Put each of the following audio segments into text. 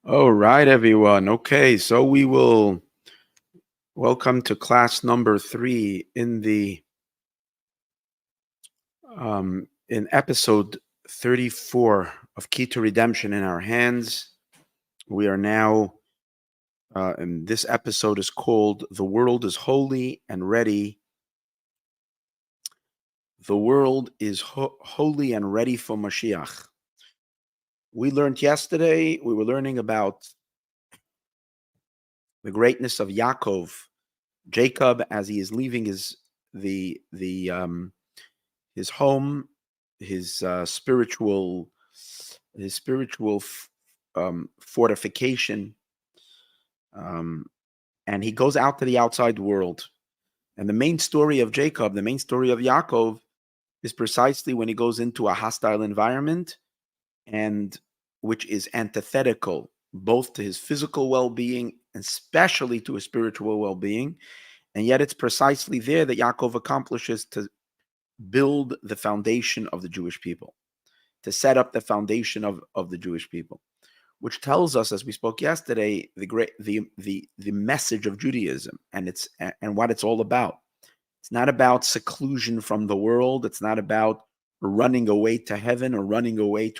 All right, everyone. Okay, so we will welcome to class number 3 in episode 34 of Key to Redemption in our hands. We are now, and this episode is called "The World is Holy and Ready." The world is holy and ready for Moshiach. We learned yesterday. We were learning about the greatness of Yaakov, Jacob, as he is leaving the his home, his spiritual fortification, um, and he goes out to the outside world. And the main story of Jacob, the main story of Yaakov, is precisely when he goes into a hostile environment, and which is antithetical both to his physical well-being and especially to his spiritual well-being. And yet it's precisely there that Yaakov accomplishes to build the foundation of the Jewish people, to set up the foundation of the Jewish people, which tells us, as we spoke yesterday, the message of Judaism and what it's all about. It's not about seclusion from the world. It's not about running away to heaven or running away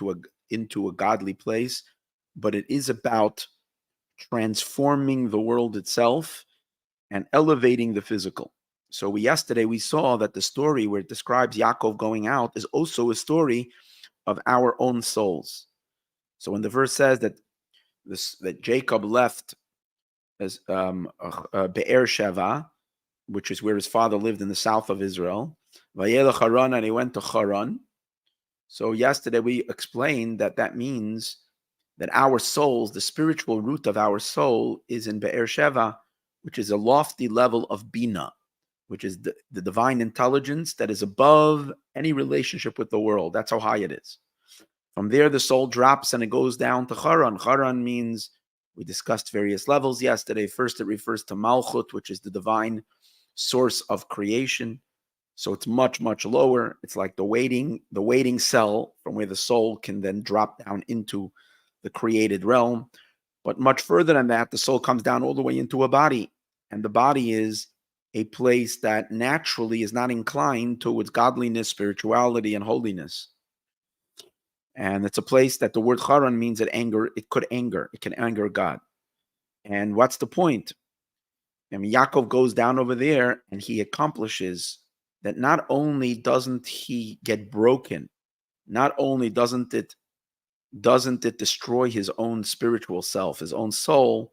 into a godly place, but it is about transforming the world itself and elevating the physical. So yesterday we saw that the story where it describes Yaakov going out is also a story of our own souls. So when the verse says that Jacob left as Be'er Sheva, which is where his father lived in the south of Israel, Vayelech Haran, and he went to Haran. So yesterday we explained that means that our souls, the spiritual root of our soul, is in Be'er Sheva, which is a lofty level of Bina, which is the divine intelligence that is above any relationship with the world. That's how high it is. From there, the soul drops and it goes down to Haran. Haran means, we discussed various levels yesterday. First, it refers to Malchus, which is the divine source of creation. So it's much, much lower. It's like the waiting cell from where the soul can then drop down into the created realm. But much further than that, the soul comes down all the way into a body. And the body is a place that naturally is not inclined towards godliness, spirituality, and holiness. And it's a place that the word Haran means that it can anger God. And what's the point? I mean, Yaakov goes down over there and he accomplishes that. Not only doesn't he get broken, not only doesn't it destroy his own spiritual self, his own soul,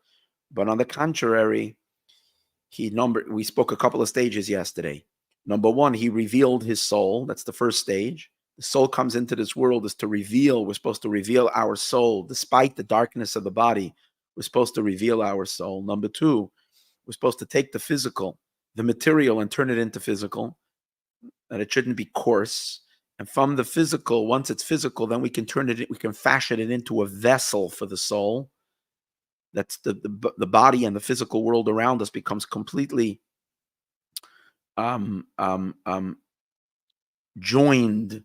but on the contrary, we spoke a couple of stages yesterday. Number one, he revealed his soul. That's the first stage. The soul comes into this world is to reveal. We're supposed to reveal our soul. Despite the darkness of the body, we're supposed to reveal our soul. Number two, we're supposed to take the physical, the material, and turn it into physical, that it shouldn't be coarse. And from the physical, once it's physical, then we can fashion it into a vessel for the soul. That's the body, and the physical world around us becomes completely joined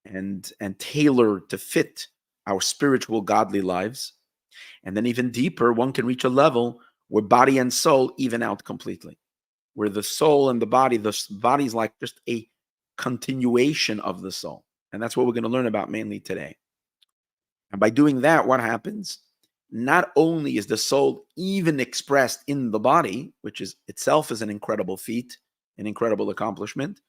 and tailored to fit our spiritual godly lives. And then even deeper, one can reach a level where body and soul even out completely, where the soul and the body is like just a continuation of the soul. And that's what we're going to learn about mainly today. And by doing that, what happens? Not only is the soul even expressed in the body, which is itself is an incredible feat, an incredible accomplishment,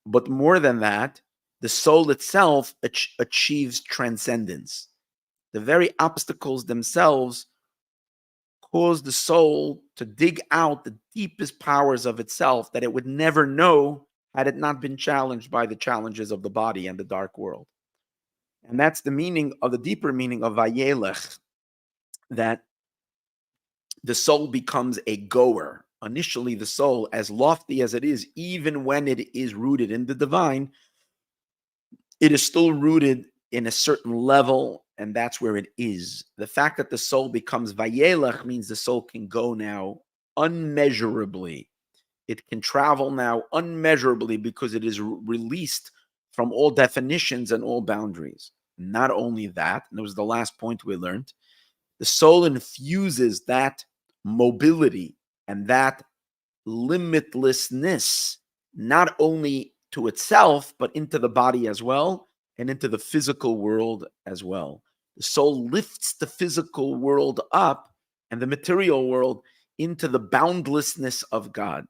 but more than that, the soul itself achieves transcendence. The very obstacles themselves cause the soul to dig out the deepest powers of itself that it would never know had it not been challenged by the challenges of the body and the dark world. And that's the deeper meaning of Vayelech, that the soul becomes a goer. Initially, the soul, as lofty as it is, even when it is rooted in the divine, it is still rooted in a certain level, and that's where it is. The fact that the soul becomes Vayelech means the soul can go now unmeasurably. It can travel now unmeasurably because it is released from all definitions and all boundaries. Not only that, and it was the last point we learned, The soul infuses that mobility and that limitlessness, not only to itself, but into the body as well, and into the physical world as well. The soul lifts the physical world up and the material world into the boundlessness of God.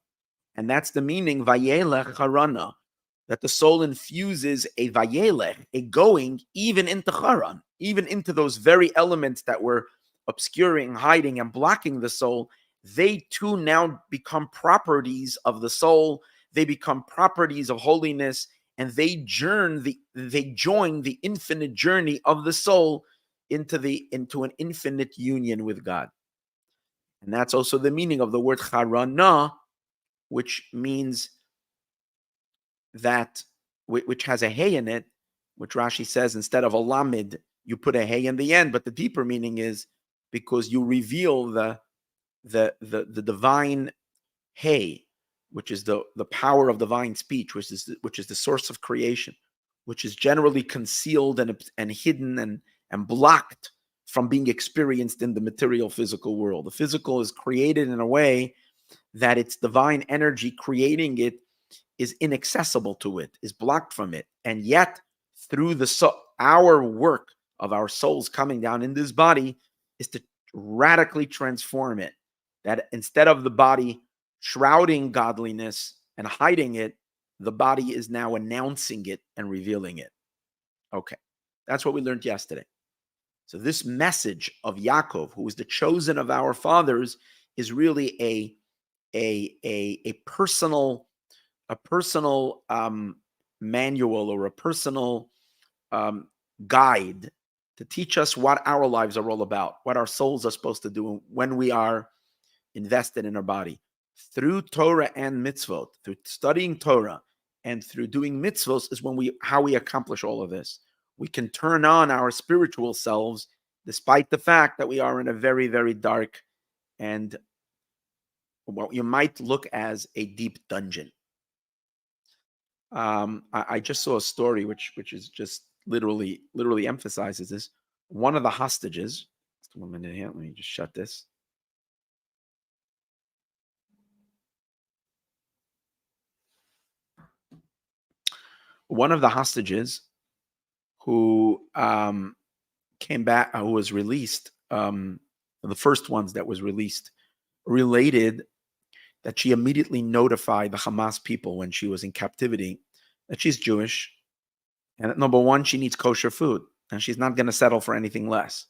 And that's the meaning, Vayelech Harana, that the soul infuses a Vayelech, a going, even into Haran, even into those very elements that were obscuring, hiding, and blocking the soul. They too now become properties of the soul. They become properties of holiness, and they join the infinite journey of the soul into an infinite union with God. And that's also the meaning of the word Harana, which means that, which has a hey in it, which Rashi says instead of a lamid, you put a hey in the end. But the deeper meaning is because you reveal the divine hey, which is the power of divine speech, which is the source of creation, which is generally concealed and hidden and blocked from being experienced in the material physical world. The physical is created in a way that its divine energy creating it is inaccessible to it, is blocked from it. And yet, through our work of our souls coming down in this body is to radically transform it. That instead of the body shrouding godliness and hiding it, the body is now announcing it and revealing it. Okay, that's what we learned yesterday. So this message of Yaakov, who is the chosen of our fathers, is really a personal manual or a personal guide to teach us what our lives are all about, what our souls are supposed to do when we are invested in our body. Through Torah and mitzvot, through studying Torah and through doing mitzvot is how we accomplish all of this. We can turn on our spiritual selves despite the fact that we are in a very, very dark and what you might look as a deep dungeon. I just saw a story which is just literally emphasizes this. One of the hostages, just 1 minute here, let me just shut this. One of the hostages who came back, who was released, the first ones that was released, related that she immediately notified the Hamas people when she was in captivity that she's Jewish, and that number one, she needs kosher food, and she's not going to settle for anything less.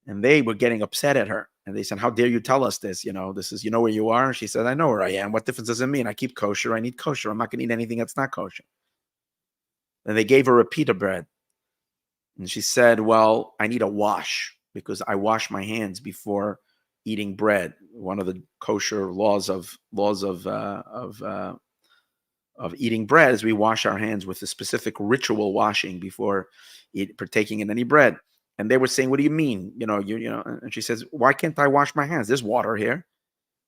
And they were getting upset at her, and they said, "How dare you tell us this? This is, where you are." And she said, "I know where I am. What difference does it mean? I keep kosher. I need kosher. I'm not going to eat anything that's not kosher." And they gave her a pita bread, and she said, "Well, I need a wash because I wash my hands before eating bread." One of the kosher laws of eating bread is we wash our hands with a specific ritual washing before partaking in any bread. And they were saying, "What do you mean? And she says, "Why can't I wash my hands? There's water here.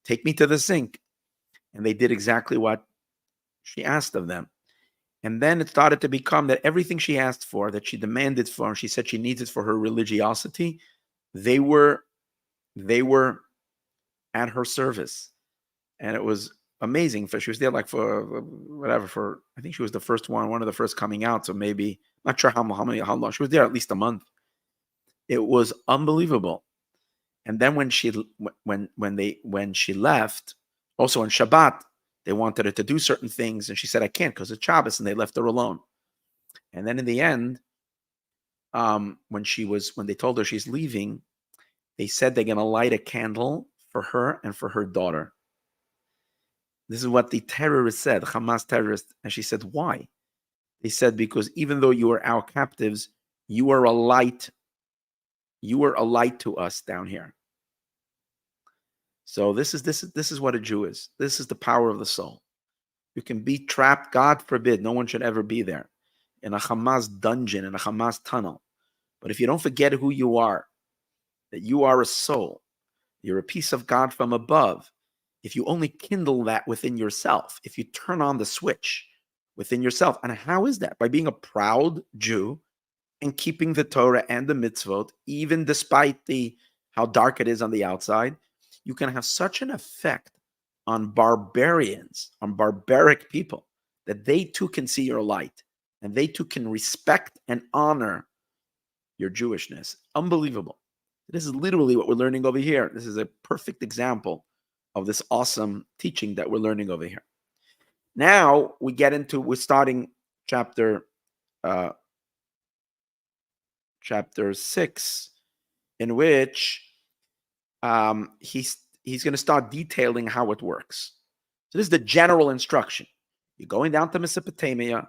Take me to the sink." And they did exactly what she asked of them. And then it started to become that everything she asked for, that she demanded for, and she said she needs it for her religiosity, they were at her service. And it was amazing. She was there like for I think she was the first one of the first coming out. So maybe, not sure how long. She was there at least a month. It was unbelievable. And then when she left, also on Shabbat, they wanted her to do certain things, and she said, "I can't because it's Shabbos," and they left her alone. And then in the end, when they told her she's leaving, they said they're going to light a candle for her and for her daughter. This is what the terrorist said, Hamas terrorist. And she said, "Why?" They said, "Because even though you are our captives, you are a light. You are a light to us down here." So this is what a Jew is. This is the power of the soul. You can be trapped, God forbid, no one should ever be there, in a Hamas dungeon, in a Hamas tunnel. But if you don't forget who you are, that you are a soul, you're a piece of God from above, if you only kindle that within yourself, if you turn on the switch within yourself, and how is that? By being a proud Jew and keeping the Torah and the mitzvot, even despite the how dark it is on the outside, you can have such an effect on barbarians, on barbaric people, that they too can see your light and they too can respect and honor your Jewishness. Unbelievable. This is literally what we're learning over here. This is a perfect example of this awesome teaching that we're learning over here. Now we're starting chapter 6, in which he's going to start detailing how it works. So this is the general instruction. You're going down to Mesopotamia.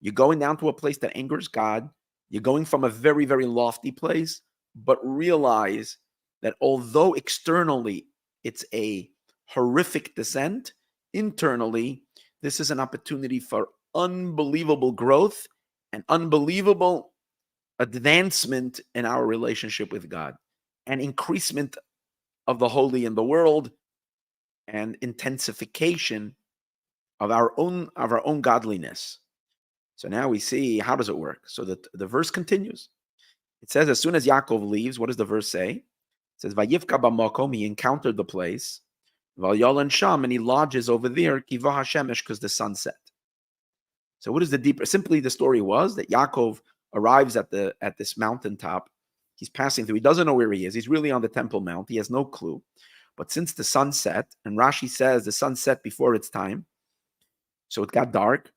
You're going down to a place that angers God. You're going from a very, very lofty place, but realize that although externally it's a horrific descent, internally, this is an opportunity for unbelievable growth and unbelievable advancement in our relationship with God and increasement of the holy in the world and intensification of our own godliness. So now we see, how does it work? So the verse continues. It says, as soon as Yaakov leaves, what does the verse say? It says, Vayivka b'makom, he encountered the place, Vayolon sham, and he lodges over there, Kiva Hashemesh, because the sun set. So what is the deeper? Simply the story was that Yaakov arrives at this mountaintop. He's passing through. He doesn't know where he is. He's really on the Temple Mount. He has no clue. But since the sun set, and Rashi says the sun set before its time, so it got dark,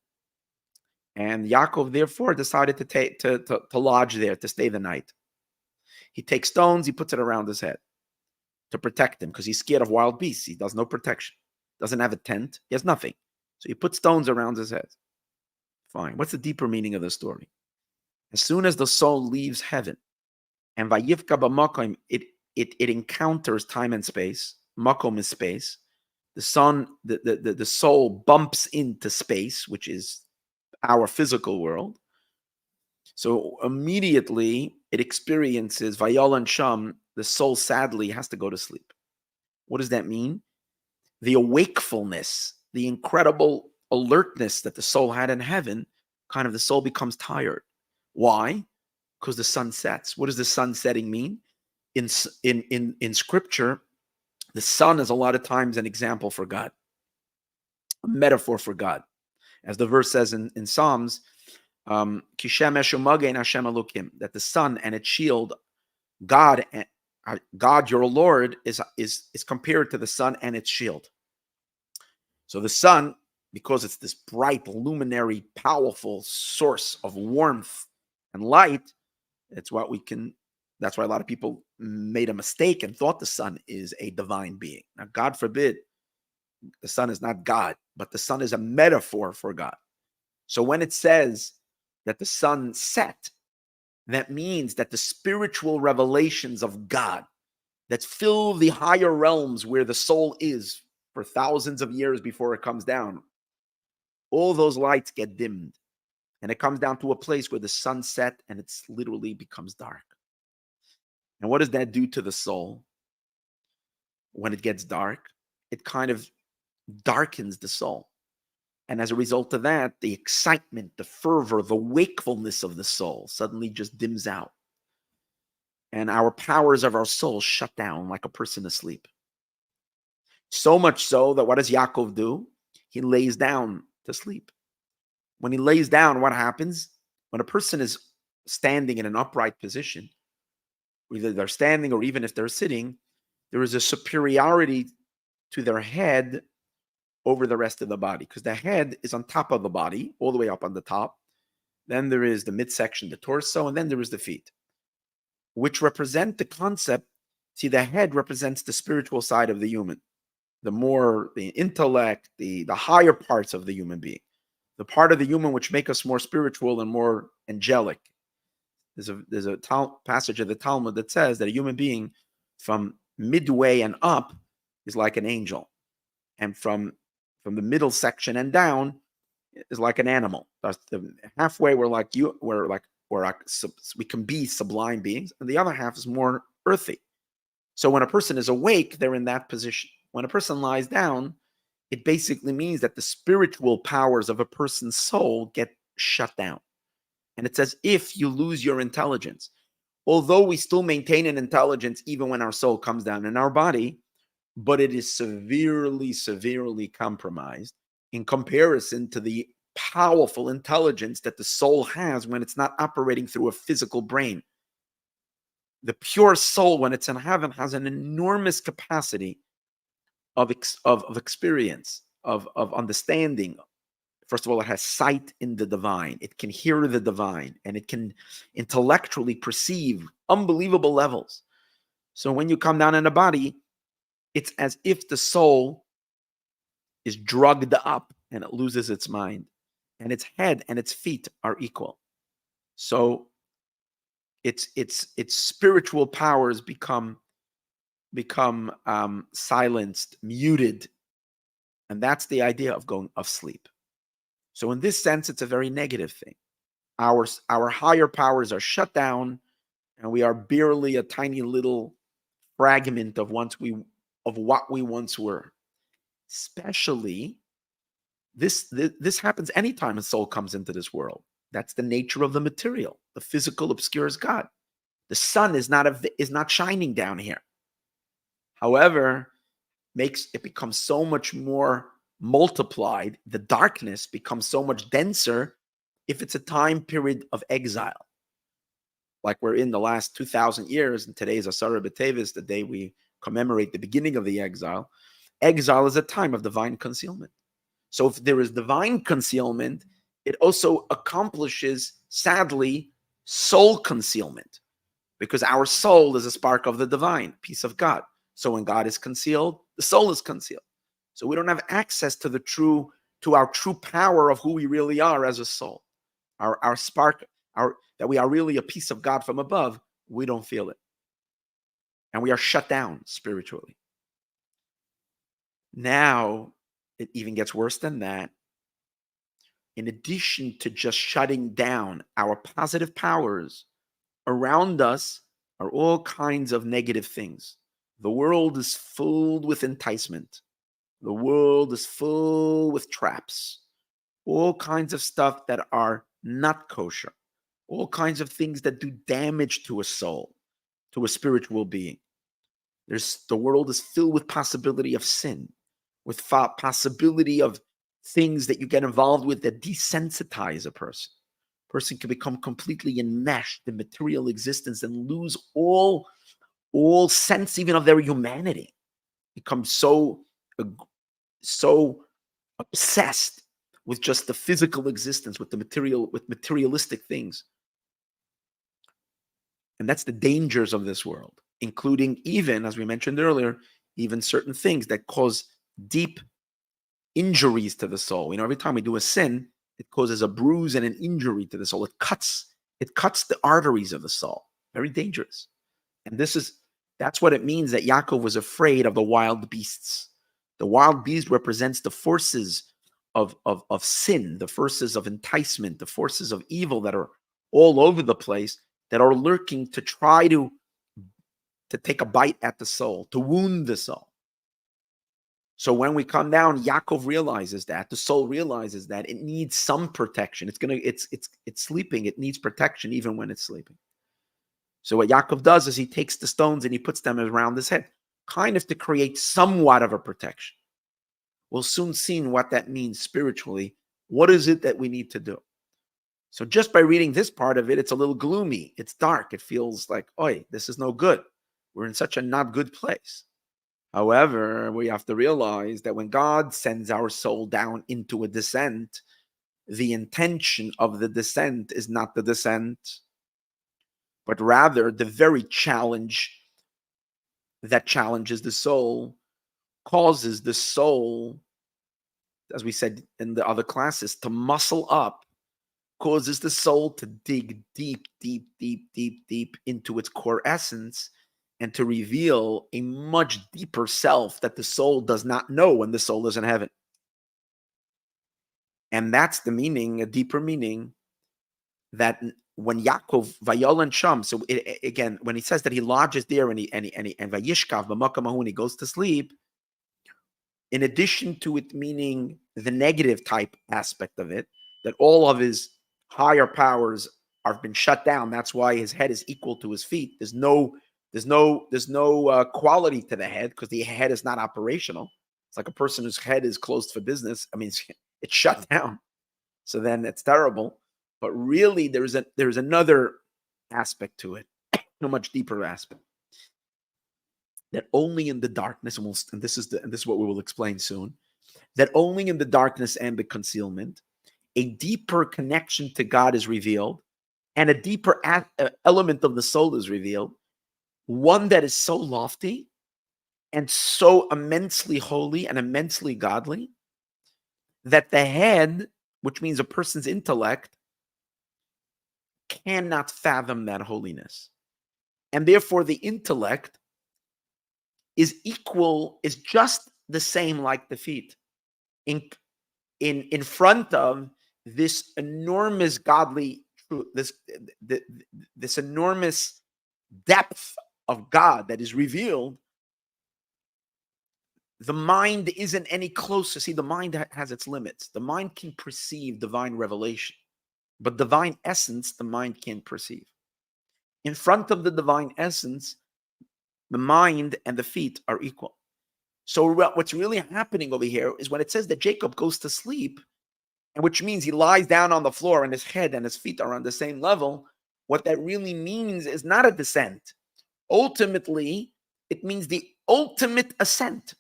and Yaakov therefore decided to lodge there, to stay the night. He takes stones, he puts it around his head to protect him because he's scared of wild beasts. He does no protection, doesn't have a tent, he has nothing. So he puts stones around his head. Fine. What's the deeper meaning of the story? As soon as the soul leaves heaven, and Vayivka b'makom, it encounters time and space. Makom is space. The soul bumps into space, which is our physical world. So immediately it experiences Vayolon sham. The soul sadly has to go to sleep. What does that mean? The awakefulness, the incredible alertness that the soul had in heaven, kind of the soul becomes tired. Why? Because the sun sets. What does the sun setting mean? In scripture, the sun is a lot of times an example for God, a metaphor for God. As the verse says in Psalms, that the sun and its shield, God your Lord, is compared to the sun and its shield. So the sun, because it's this bright, luminary, powerful source of warmth and light, that's why a lot of people made a mistake and thought the sun is a divine being. Now, God forbid, the sun is not God, but the sun is a metaphor for God. So when it says that the sun set, that means that the spiritual revelations of God that fill the higher realms where the soul is for thousands of years before it comes down, all those lights get dimmed. And it comes down to a place where the sun set and it literally becomes dark. And what does that do to the soul when it gets dark? It kind of darkens the soul. And as a result of that, the excitement, the fervor, the wakefulness of the soul suddenly just dims out. And our powers of our soul shut down like a person asleep. So much so that what does Yaakov do? He lays down to sleep. When he lays down, what happens? When a person is standing in an upright position, whether they're standing or even if they're sitting, there is a superiority to their head over the rest of the body, because the head is on top of the body, all the way up on the top. Then there is the midsection, the torso, and then there is the feet, which represent the concept. See, the head represents the spiritual side of the human, the intellect, the higher parts of the human being, the part of the human which make us more spiritual and more angelic. There's a passage of the Talmud that says that a human being from midway and up is like an angel, and from the middle section and down is like an animal. Halfway we can be sublime beings, and the other half is more earthy. So when a person is awake, they're in that position. When a person lies down, it basically means that the spiritual powers of a person's soul get shut down. And it's as if you lose your intelligence. although we still maintain an intelligence even when our soul comes down in our body, but it is severely, severely compromised in comparison to the powerful intelligence that the soul has when it's not operating through a physical brain. The pure soul, when it's in heaven, has an enormous capacity of experience, of understanding. First of all, it has sight in the divine. It can hear the divine, and it can intellectually perceive unbelievable levels. So when you come down in a body, it's as if the soul is drugged up and it loses its mind, and its head and its feet are equal. So its spiritual powers become silenced, muted, and that's the idea of sleep. So in this sense, it's a very negative thing. Our higher powers are shut down, and we are barely a tiny little fragment of what we once were. Especially this happens anytime a soul comes into this world. That's the nature of the material. The physical obscures God. The sun is not shining down here. However, makes it become so much more multiplied. The darkness becomes so much denser if it's a time period of exile, like we're in the last 2,000 years, and today is Asara B'Tevis, the day we commemorate the beginning of the exile. Exile is a time of divine concealment. So if there is divine concealment, it also accomplishes, sadly, soul concealment, because our soul is a spark of the divine, peace of God. So when God is concealed, the soul is concealed. So we don't have access to our true power of who we really are as a soul. Our spark, that we are really a piece of God from above, we don't feel it. And we are shut down spiritually. Now, it even gets worse than that. In addition to just shutting down our positive powers, around us are all kinds of negative things. The world is filled with enticement. The world is full with traps. All kinds of stuff that are not kosher. All kinds of things that do damage to a soul, to a spiritual being. The world is filled with possibility of sin, with possibility of things that you get involved with that desensitize a person. A person can become completely enmeshed in material existence and lose all sense even of their humanity. Become so obsessed with just the physical existence, with materialistic things. And that's the dangers of this world, including even, as we mentioned earlier, even certain things that cause deep injuries to the soul. Every time we do a sin, it causes a bruise and an injury to the soul. It cuts the arteries of the soul. Very dangerous. And that's what it means that Yaakov was afraid of the wild beasts. The wild beast represents the forces of sin, the forces of enticement, the forces of evil that are all over the place, that are lurking to try to take a bite at the soul, to wound the soul. So when we come down, Yaakov realizes that, the soul realizes that it needs some protection. It's sleeping. It needs protection even when it's sleeping. So what Yaakov does is he takes the stones and he puts them around his head, kind of to create somewhat of a protection. We'll soon see what that means spiritually. What is it that we need to do? So just by reading this part of it, it's a little gloomy. It's dark. It feels like, oi, this is no good. We're in such a not good place. However, we have to realize that when God sends our soul down into a descent, the intention of the descent is not the descent, but rather the very challenge that challenges the soul causes the soul, as we said in the other classes, to muscle up, causes the soul to dig deep, deep, deep, deep, deep into its core essence, and to reveal a much deeper self that the soul does not know when the soul is in heaven. And that's the meaning, a deeper meaning, that when Yaakov Vayolan Sham, so again, when he says that he lodges there and Vayishkav b'makam, he goes to sleep, in addition to it meaning the negative type aspect of it, that all of his higher powers have been shut down. That's why his head is equal to his feet. There's no quality to the head because the head is not operational. It's like a person whose head is closed for business. I mean, it's shut down. So then it's terrible. But really, there's another aspect to it, a much deeper aspect. That only in the darkness, and this is what we will explain soon, that only in the darkness and the concealment, a deeper connection to God is revealed, and a deeper element of the soul is revealed, one that is so lofty and so immensely holy and immensely godly, that the head, which means a person's intellect, cannot fathom that holiness. And therefore the intellect is just the same like the feet in front of this enormous godly truth, this enormous depth of God that is revealed. The mind isn't any closer. See, the mind has its limits. The mind can perceive divine revelation, but divine essence, the mind can't perceive. In front of the divine essence, the mind and the feet are equal. So what's really happening over here is when it says that Jacob goes to sleep, and which means he lies down on the floor and his head and his feet are on the same level, what that really means is not a descent. Ultimately, it means the ultimate ascent.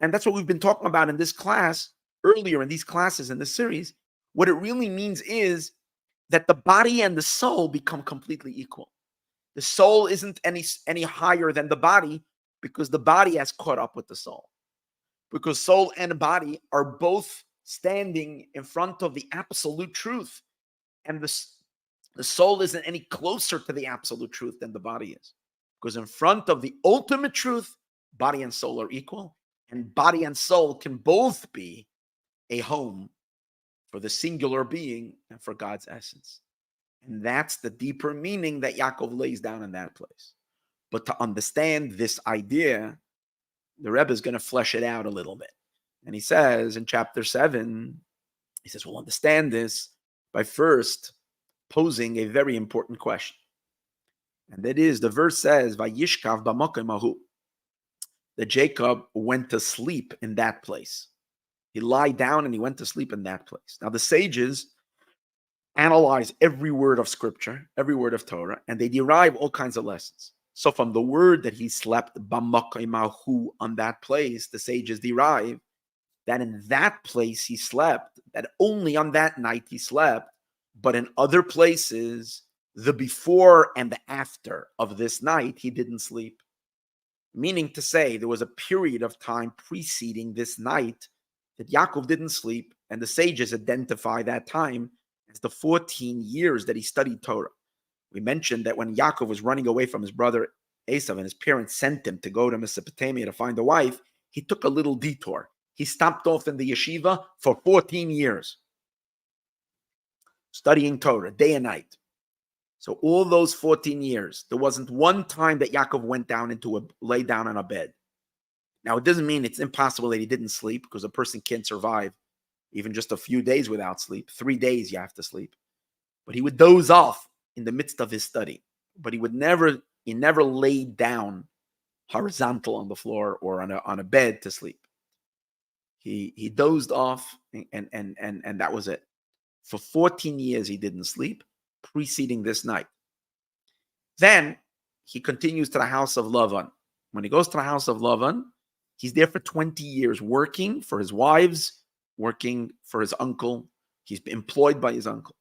And that's what we've been talking about in this class, earlier in these classes in this series. What it really means is that the body and the soul become completely equal. The soul isn't any higher than the body because the body has caught up with the soul. Because soul and body are both standing in front of the absolute truth. And the soul isn't any closer to the absolute truth than the body is. Because in front of the ultimate truth, body and soul are equal. And body and soul can both be a home for the singular being and for God's essence. And that's the deeper meaning that Yaakov lays down in that place. But to understand this idea, the Rebbe is going to flesh it out a little bit. And he says in chapter 7, he says, we'll understand this by first posing a very important question. And that is, the verse says, Vayishkav b'makom hahu, that Jacob went to sleep in that place. He lied down and he went to sleep in that place. Now the sages analyze every word of scripture, every word of Torah, and they derive all kinds of lessons. So from the word that he slept, b'makom hahu, on that place, the sages derive that in that place he slept, that only on that night he slept, but in other places, the before and the after of this night, he didn't sleep. Meaning to say, there was a period of time preceding this night that Yaakov didn't sleep, and the sages identify that time as the 14 years that he studied Torah. We mentioned that when Yaakov was running away from his brother Esav and his parents sent him to go to Mesopotamia to find a wife, he took a little detour. He stopped off in the yeshiva for 14 years, studying Torah day and night. So all those 14 years, there wasn't one time that Yaakov went down lay down on a bed. Now, it doesn't mean it's impossible that he didn't sleep, because a person can't survive even just a few days without sleep. 3 days you have to sleep. But he would doze off in the midst of his study. But he never laid down horizontal on the floor or on a bed to sleep. He dozed off, and that was it. For 14 years he didn't sleep, preceding this night. Then he continues to the house of Lavan. When he goes to the house of Lavan, he's there for 20 years, working for his wives, working for his uncle. He's employed by his uncle.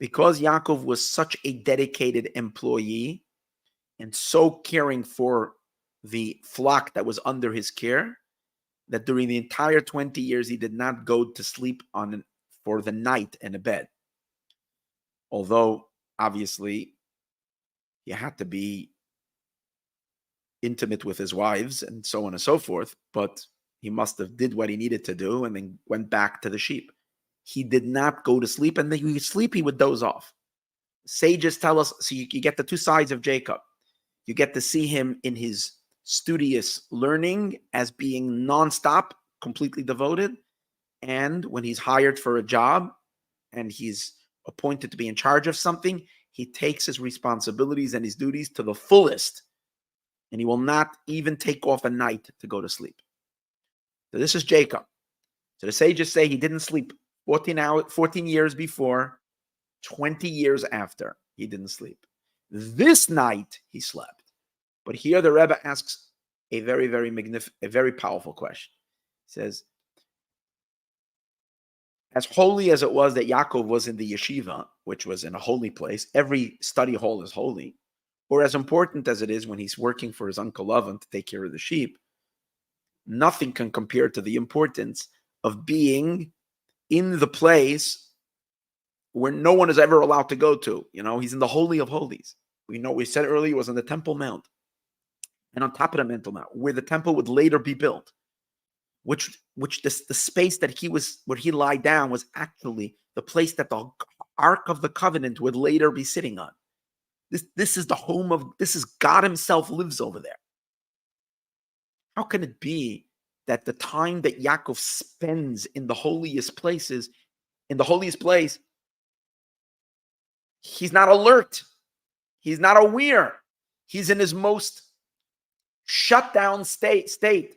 Because Yaakov was such a dedicated employee and so caring for the flock that was under his care, that during the entire 20 years, he did not go to sleep for the night in a bed. Although, obviously, he had to be intimate with his wives and so on and so forth, but he must have did what he needed to do and then went back to the sheep. He did not go to sleep, and then he would sleep, he would doze off. Sages tell us, so you get the two sides of Jacob. You get to see him in his studious learning as being nonstop, completely devoted. And when he's hired for a job and he's appointed to be in charge of something, he takes his responsibilities and his duties to the fullest, and he will not even take off a night to go to sleep. So this is Jacob. So the sages say he didn't sleep 14 years before, 20 years after. He didn't sleep. This night he slept. But here the Rebbe asks a very, very a very powerful question. He says, as holy as it was that Yaakov was in the yeshiva, which was in a holy place, every study hall is holy, or as important as it is when he's working for his uncle Lavan to take care of the sheep, nothing can compare to the importance of being in the place where no one is ever allowed to go to. You know, he's in the Holy of Holies. We said earlier, it was on the Temple Mount. And on top of the Temple Mount, where the temple would later be built, which the space that where he lied down was actually the place that the Ark of the Covenant would later be sitting on. This is the home of, this is God himself lives over there. How can it be that the time that Yaakov spends in the holiest places, in the holiest place, he's not alert. He's not aware. He's in his most shut down state,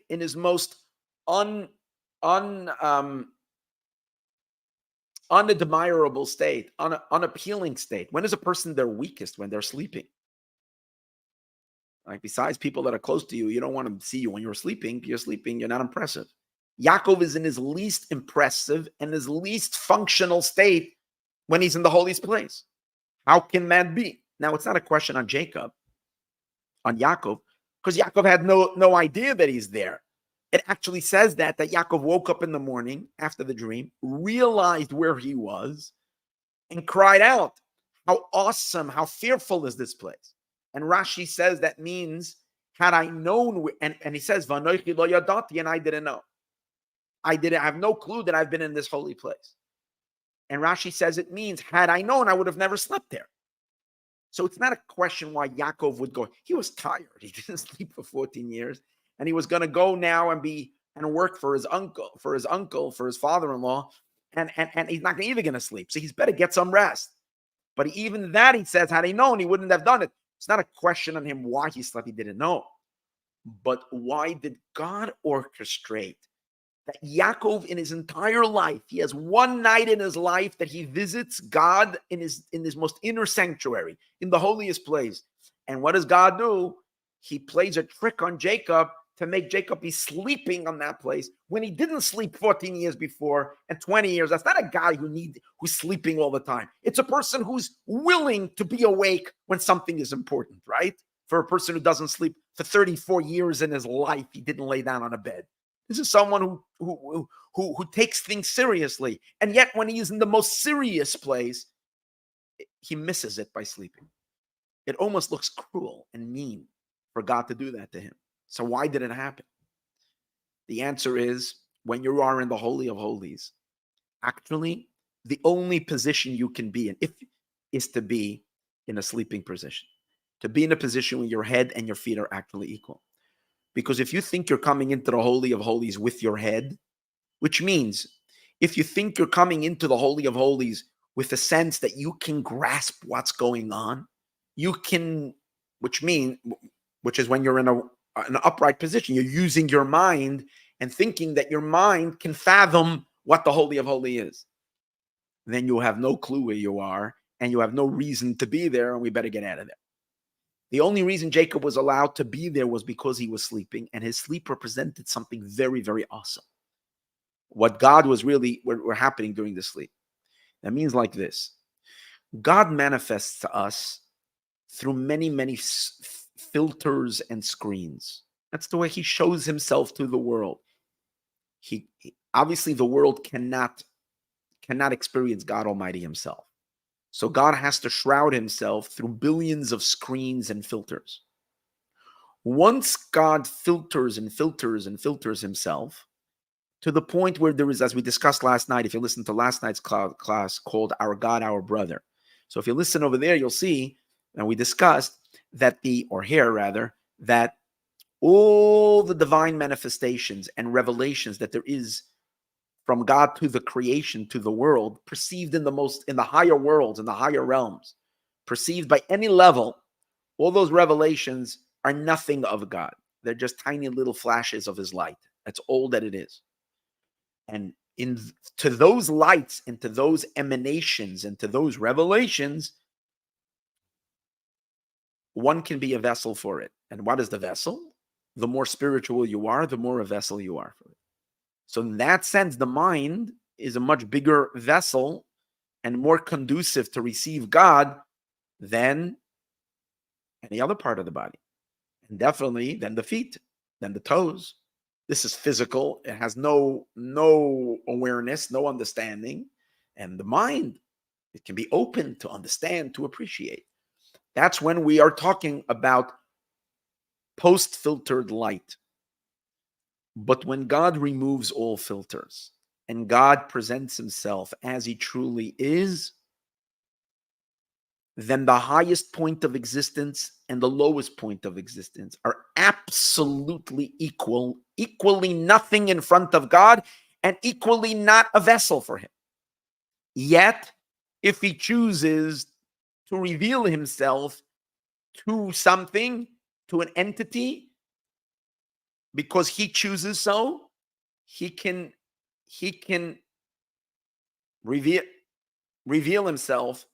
in his most unadmirable state, unappealing state. When is a person their weakest? When they're sleeping. Like, besides people that are close to you, you don't want to see you when you're sleeping. You're sleeping, you're not impressive. Yaakov is in his least impressive and his least functional state when he's in the holiest place. How can that be? Now, it's not a question on Jacob, on Yaakov, because Yaakov had no idea that he's there. It actually says that Yaakov woke up in the morning after the dream, realized where he was, and cried out, how awesome, how fearful is this place? And Rashi says that means, had I known, and he says, Vanoichi lo yadati, and I didn't know. I have no clue that I've been in this holy place. And Rashi says it means, had I known, I would have never slept there. So it's not a question why Yaakov would go. He was tired. He didn't sleep for 14 years. And he was going to go now and work for his uncle, for his father-in-law. And he's not even going to sleep. So he's better get some rest. But even that, he says, had he known, he wouldn't have done it. It's not a question on him why he slept. He didn't know. But why did God orchestrate that Yaakov in his entire life, he has one night in his life that he visits God in his most inner sanctuary, in the holiest place. And what does God do? He plays a trick on Jacob to make Jacob be sleeping on that place when he didn't sleep 14 years before and 20 years. That's not a guy who's sleeping all the time. It's a person who's willing to be awake when something is important, right? For a person who doesn't sleep for 34 years in his life, he didn't lay down on a bed. This is someone who takes things seriously. And yet when he is in the most serious place, he misses it by sleeping. It almost looks cruel and mean for God to do that to him. So why did it happen? The answer is, when you are in the Holy of Holies, actually, the only position you can be in is to be in a sleeping position. To be in a position where your head and your feet are actually equal. Because if you think you're coming into the Holy of Holies with your head, which means if you think you're coming into the Holy of Holies with a sense that you can grasp what's going on, you can, which is when you're in an upright position, you're using your mind and thinking that your mind can fathom what the Holy of Holies is. Then you have no clue where you are and you have no reason to be there, and we better get out of there. The only reason Jacob was allowed to be there was because he was sleeping, and his sleep represented something very, very awesome. What God was really were happening during the sleep. That means like this. God manifests to us through many, many filters and screens. That's the way he shows himself to the world. He obviously, the world cannot experience God Almighty himself. So God has to shroud himself through billions of screens and filters. Once God filters and filters and filters himself to the point where there is, as we discussed last night, if you listen to last night's class called Our God, Our Brother. So if you listen over there, you'll see, and we discussed that that all the divine manifestations and revelations that there is from God to the creation, to the world, perceived in the higher worlds, in the higher realms, perceived by any level, all those revelations are nothing of God. They're just tiny little flashes of his light. That's all that it is. And to those lights and to those emanations and to those revelations, one can be a vessel for it. And what is the vessel? The more spiritual you are, the more a vessel you are for it. So in that sense, the mind is a much bigger vessel and more conducive to receive God than any other part of the body. And definitely than the feet, than the toes. This is physical. It has no awareness, no understanding. And the mind, it can be open to understand, to appreciate. That's when we are talking about post-filtered light. But when God removes all filters and God presents himself as he truly is, then the highest point of existence and the lowest point of existence are absolutely equal, equally nothing in front of God, and equally not a vessel for him. Yet, if he chooses to reveal himself to something, to an entity, because he chooses so, he can reveal himself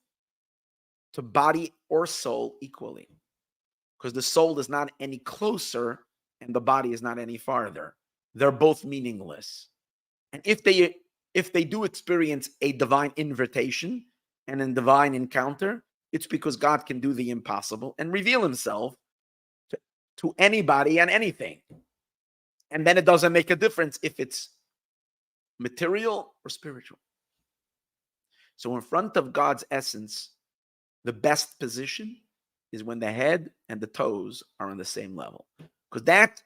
to body or soul equally, because the soul is not any closer and the body is not any farther. They're both meaningless. And if they do experience a divine invitation and a divine encounter, it's because God can do the impossible and reveal himself to anybody and anything. And then it doesn't make a difference if it's material or spiritual. So in front of God's essence, the best position is when the head and the toes are on the same level, because that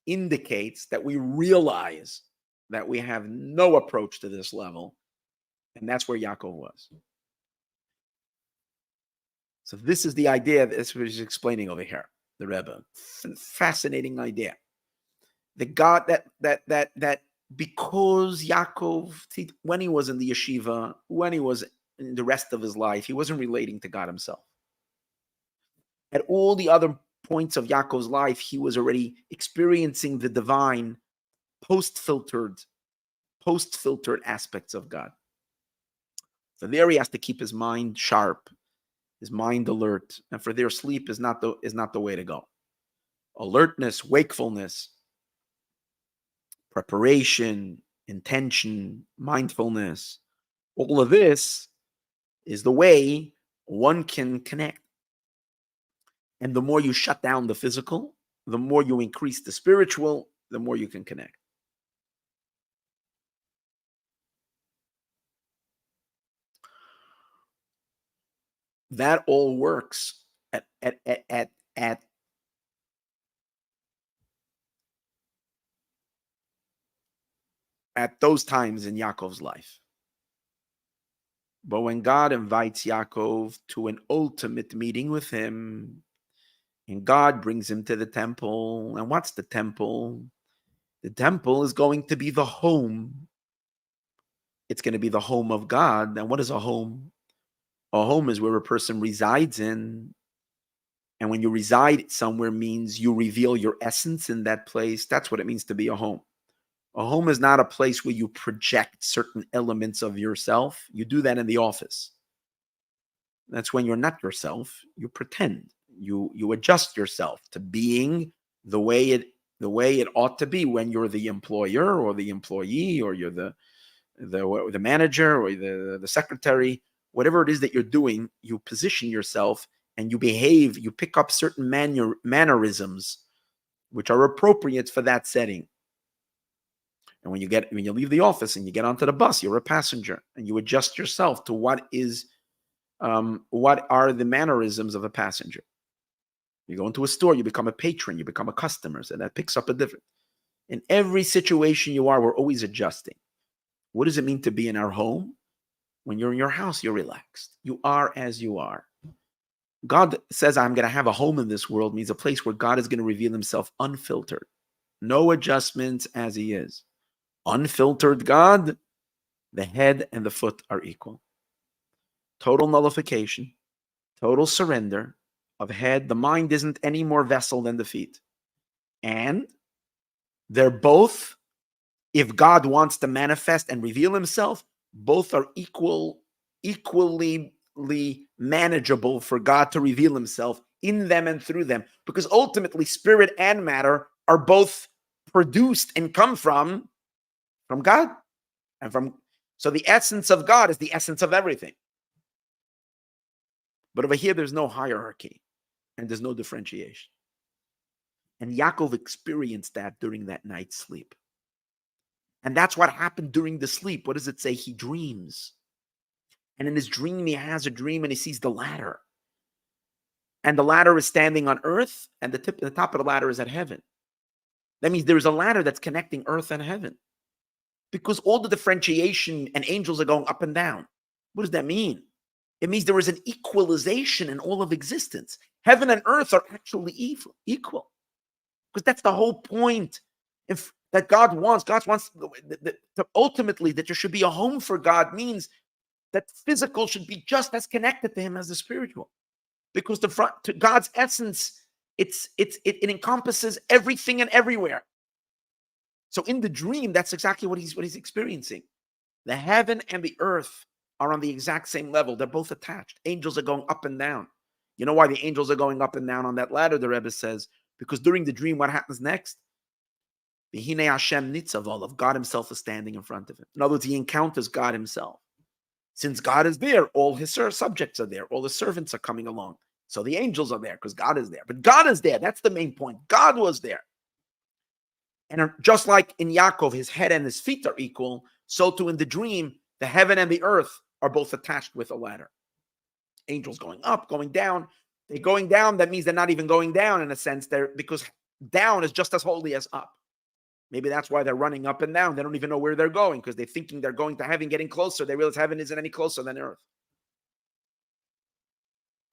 indicates that we realize that we have no approach to this level, and that's where Yaakov was. So this is the idea that this was explaining over here, the Rebbe. Fascinating idea. The God that because Yaakov, when he was in the yeshiva, when he was in the rest of his life, he wasn't relating to God himself. At all the other points of Yaakov's life, he was already experiencing the divine post-filtered aspects of God. So there he has to keep his mind sharp, his mind alert, and for there sleep is not the way to go. Alertness, wakefulness, preparation, intention, mindfulness, all of this is the way one can connect. And the more you shut down the physical, the more you increase the spiritual, the more you can connect. That all works at those times in Yaakov's life. But when God invites Yaakov to an ultimate meeting with him, and God brings him to the temple, and what's the temple? The temple is going to be the home. It's going to be the home of God. And what is a home? A home is where a person resides in. And when you reside somewhere means you reveal your essence in that place. That's what it means to be a home. A home is not a place where you project certain elements of yourself. You do that in the office. That's when you're not yourself. You pretend. You adjust yourself to being the way it ought to be when you're the employer or the employee, or you're the manager or the secretary. Whatever it is that you're doing, you position yourself and you behave. You pick up certain mannerisms which are appropriate for that setting. And when you leave the office and you get onto the bus, you're a passenger, and you adjust yourself to what are the mannerisms of a passenger. You go into a store, you become a patron, you become a customer, so that picks up a different. In every situation you are, we're always adjusting. What does it mean to be in our home? When you're in your house, you're relaxed. You are as you are. God says, I'm going to have a home in this world, means a place where God is going to reveal himself unfiltered. No adjustments, as he is. Unfiltered God, The head and the foot are equal. Total nullification, total surrender of head. The mind isn't any more vessel than the feet. And they're both, if God wants to manifest and reveal himself, both are equally manageable for God to reveal himself in them and through them. Because ultimately, spirit and matter are both produced and come from God. So the essence of God is the essence of everything. But over here, there's no hierarchy and there's no differentiation. And Yaakov experienced that during that night's sleep. And that's what happened during the sleep. What does it say? He dreams. And in his dream, he has a dream and he sees the ladder. And the ladder is standing on earth, and the top of the ladder is at heaven. That means there is a ladder that's connecting earth and heaven. Because all the differentiation and angels are going up and down. What does that mean? It means there is an equalization in all of existence. Heaven and earth are actually equal. Because that's the whole point that God wants. God wants ultimately that there should be a home for God, means that physical should be just as connected to him as the spiritual. Because to God's essence, it encompasses everything and everywhere. So in the dream, that's exactly what he's experiencing. The heaven and the earth are on the exact same level. They're both attached. Angels are going up and down. You know why the angels are going up and down on that ladder, the Rebbe says? Because during the dream, what happens next? The Hine Hashem Nitzavol, God himself is standing in front of him. In other words, he encounters God himself. Since God is there, all his subjects are there. All the servants are coming along. So the angels are there because God is there. But God is there. That's the main point. God was there. And just like in Yaakov, his head and his feet are equal, so too in the dream, the heaven and the earth are both attached with a ladder. Angels going up, going down. They're going down, that means they're not even going down in a sense, because down is just as holy as up. Maybe that's why they're running up and down. They don't even know where they're going because they're thinking they're going to heaven, getting closer. They realize heaven isn't any closer than earth.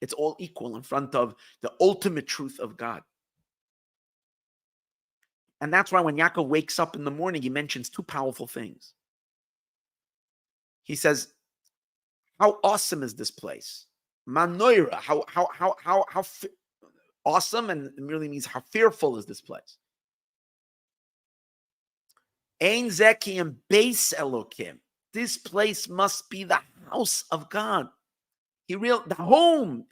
It's all equal in front of the ultimate truth of God. And that's why when Yaakov wakes up in the morning, he mentions two powerful things. He says, how awesome is this place? Manoira, how awesome, and it really means how fearful is this place? Ein Zekim Beis Elokim. This place must be the house of God. The home.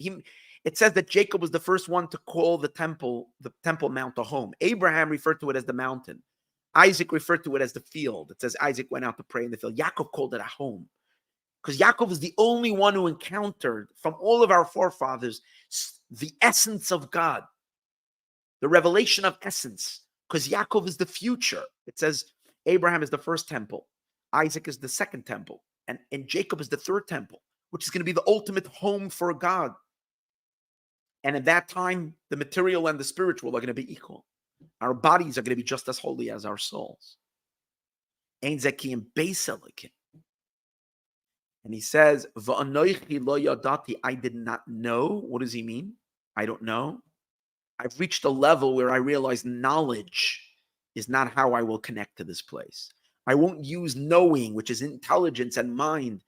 It says that Jacob was the first one to call the temple mount a home. Abraham referred to it as the mountain. Isaac referred to it as the field. It says Isaac went out to pray in the field. Yaakov called it a home. Because Yaakov is the only one who encountered from all of our forefathers the essence of God, the revelation of essence. Because Yaakov is the future. It says Abraham is the first temple, Isaac is the second temple, and Jacob is the third temple, which is going to be the ultimate home for God. And at that time, the material and the spiritual are going to be equal. Our bodies are going to be just as holy as our souls. Ein Zekim Beis Elokim. And he says, Va'anoichi lo yadati, I did not know. What does he mean? I don't know. I've reached a level where I realize knowledge is not how I will connect to this place. I won't use knowing, which is intelligence and mind.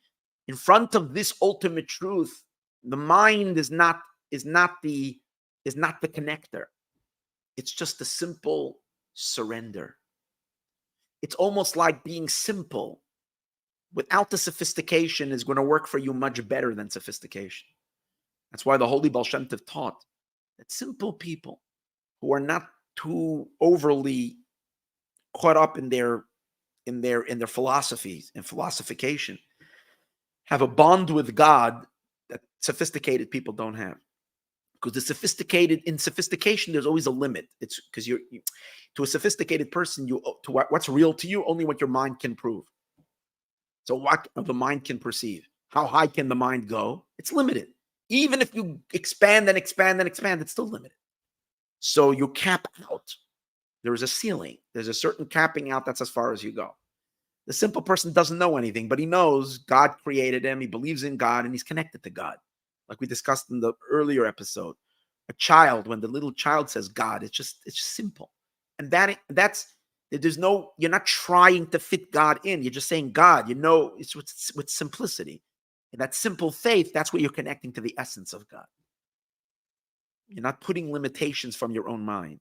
In front of this ultimate truth, the mind is not the connector. It's just a simple surrender. It's almost like being simple without the sophistication is going to work for you much better than sophistication. That's why the holy Baal Shem Tov taught that simple people who are not too overly caught up in their philosophies and philosophization have a bond with God that sophisticated people don't have. Because in sophistication, there's always a limit. It's because to a sophisticated person, what's real to you, only what your mind can prove. So what the mind can perceive. How high can the mind go? It's limited. Even if you expand and expand and expand, it's still limited. So you cap out. There is a ceiling. There's a certain capping out. That's as far as you go. The simple person doesn't know anything, but he knows God created him. He believes in God and he's connected to God. Like we discussed in the earlier episode. A child, when the little child says God, it's just simple. And that's You're not trying to fit God in. You're just saying, God, it's with simplicity. And that simple faith, that's where you're connecting to the essence of God. You're not putting limitations from your own mind.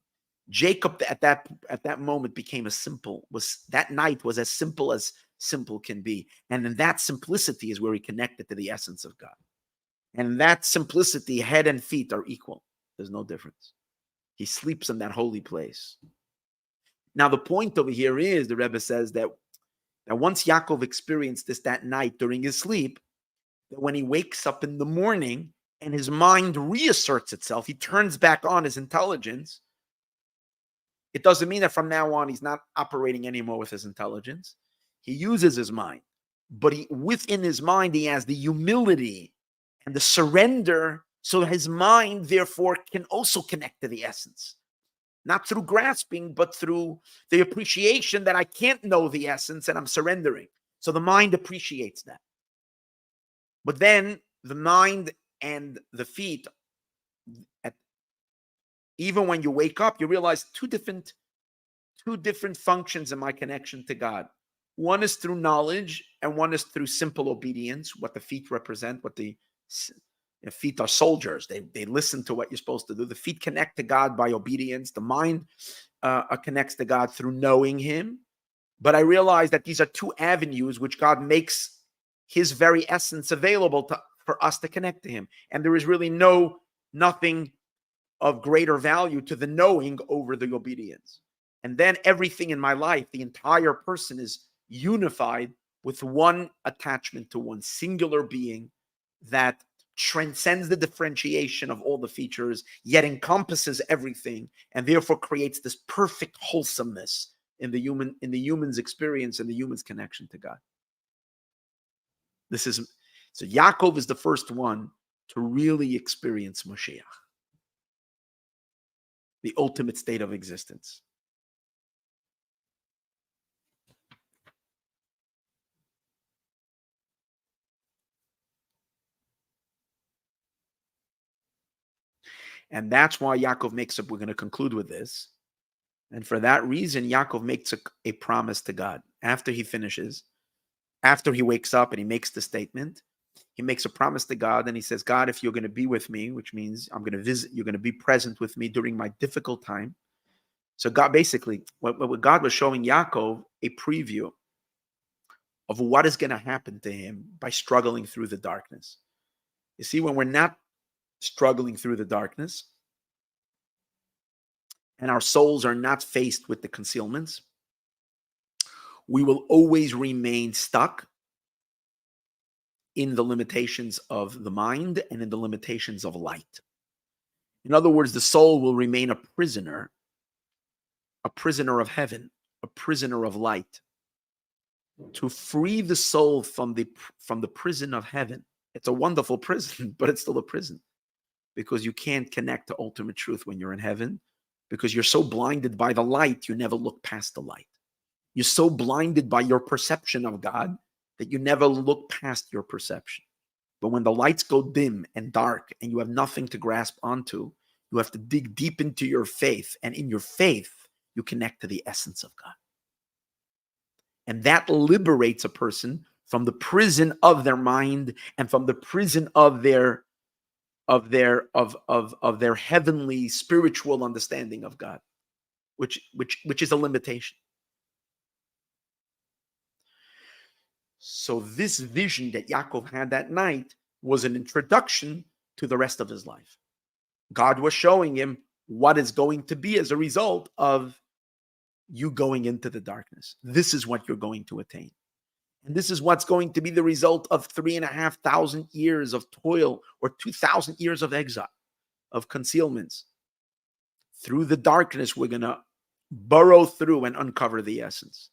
Jacob at that moment became that night was as simple can be. And in that simplicity is where he connected to the essence of God. And that simplicity, head and feet are equal. There's no difference. He sleeps in that holy place. Now, the point over here is, the Rebbe says that once Yaakov experienced this that night during his sleep, that when he wakes up in the morning and his mind reasserts itself, he turns back on his intelligence. It doesn't mean that from now on he's not operating anymore with his intelligence. He uses his mind, but within his mind he has the humility and the surrender, so his mind therefore can also connect to the essence. Not through grasping, but through the appreciation that I can't know the essence and I'm surrendering. So the mind appreciates that. But then the mind and the feet, even when you wake up, you realize two different functions in my connection to God. One is through knowledge and one is through simple obedience, what the feet represent, what the feet are soldiers. They listen to what you're supposed to do. The feet connect to God by obedience. The mind connects to God through knowing him. But I realize that these are two avenues which God makes his very essence available for us to connect to him. And there is really nothing of greater value to the knowing over the obedience. And then everything in my life, the entire person is unified with one attachment to one singular being that transcends the differentiation of all the features, yet encompasses everything, and therefore creates this perfect wholesomeness in the human's experience and the human's connection to God. So Yaakov is the first one to really experience Moshiach, the ultimate state of existence. And that's why Yaakov we're going to conclude with this. And for that reason, Yaakov makes a promise to God. After he wakes up and he makes the statement, he makes a promise to God and he says, God, if you're going to be with me, which means I'm going to visit, you're going to be present with me during my difficult time. So God, basically, what God was showing Yaakov, a preview of what is going to happen to him by struggling through the darkness. You see, when we're not struggling through the darkness and our souls are not faced with the concealments, we will always remain stuck in the limitations of the mind and in the limitations of light. In other words, the soul will remain a prisoner of heaven, a prisoner of light. To free the soul from the prison of heaven, it's a wonderful prison, but it's still a prison, because you can't connect to ultimate truth when you're in heaven, because you're so blinded by the light, you never look past the light. You're so blinded by your perception of God that you never look past your perception. But when the lights go dim and dark and you have nothing to grasp onto, you have to dig deep into your faith. And in your faith, you connect to the essence of God. And that liberates a person from the prison of their mind and from the prison of their heavenly spiritual understanding of God, which is a limitation. So this vision that Yaakov had that night was an introduction to the rest of his life. God was showing him what is going to be as a result of you going into the darkness. This is what you're going to attain. And this is what's going to be the result of 3,500 years of toil or 2,000 years of exile, of concealments. Through the darkness, we're going to burrow through and uncover the essence.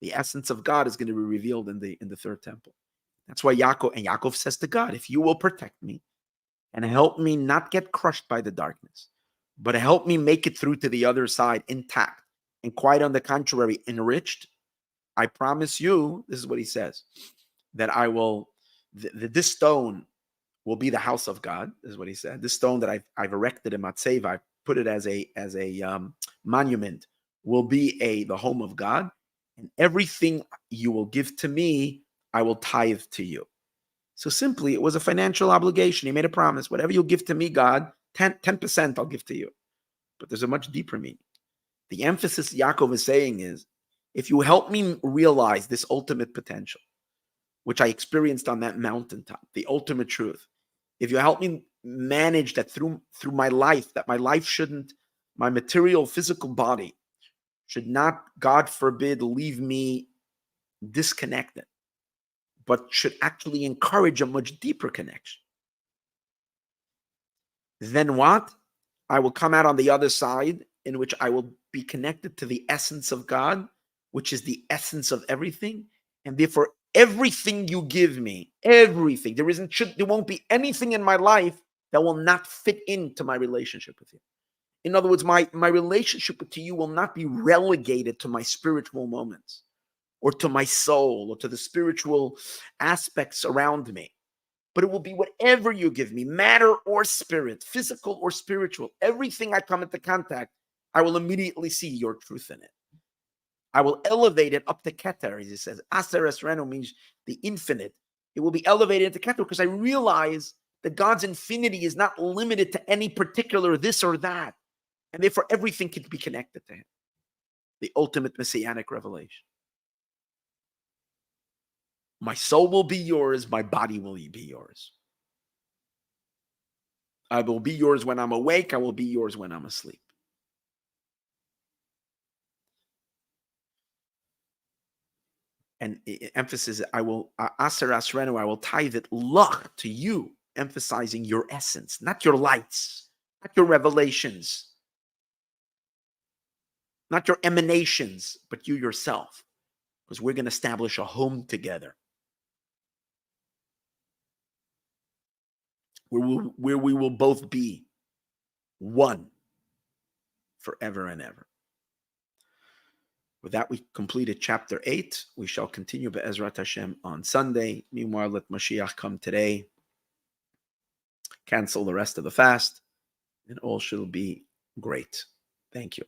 The essence of God is going to be revealed in the third temple. That's why Yaakov says to God, if you will protect me and help me not get crushed by the darkness, but help me make it through to the other side intact and quite on the contrary, enriched, I promise you, this is what he says, that I will, this stone will be the house of God. This is what he said. This stone that I've erected in Matseva, I put it as a monument will be the home of God, and everything you will give to me, I will tithe to you. So simply, it was a financial obligation. He made a promise. Whatever you'll give to me, God, 10% I'll give to you. But there's a much deeper meaning. The emphasis Yaakov is saying is, if you help me realize this ultimate potential, which I experienced on that mountaintop, the ultimate truth, if you help me manage that through my life, that my life shouldn't, my material, physical body should not, God forbid, leave me disconnected, but should actually encourage a much deeper connection. Then what? I will come out on the other side, in which I will be connected to the essence of God, which is the essence of everything. And therefore, everything you give me, everything, there won't be anything in my life that will not fit into my relationship with you. In other words, my relationship with you will not be relegated to my spiritual moments, or to my soul, or to the spiritual aspects around me. But it will be whatever you give me, matter or spirit, physical or spiritual. Everything I come into contact, I will immediately see your truth in it. I will elevate it up to Keter, as he says. Aser Esrenu means the infinite. It will be elevated to Keter because I realize that God's infinity is not limited to any particular this or that. And therefore, everything can be connected to him. The ultimate messianic revelation. My soul will be yours. My body will be yours. I will be yours when I'm awake. I will be yours when I'm asleep. And emphasis, I will, aser asrenu, I will tithe it lach to you, emphasizing your essence, not your lights, not your revelations, not your emanations, but you yourself, because we're going to establish a home together where we will both be one forever and ever. With that, we completed chapter 8. We shall continue Be'ezrat Hashem on Sunday. Meanwhile, let Moshiach come today, cancel the rest of the fast, and all shall be great. Thank you.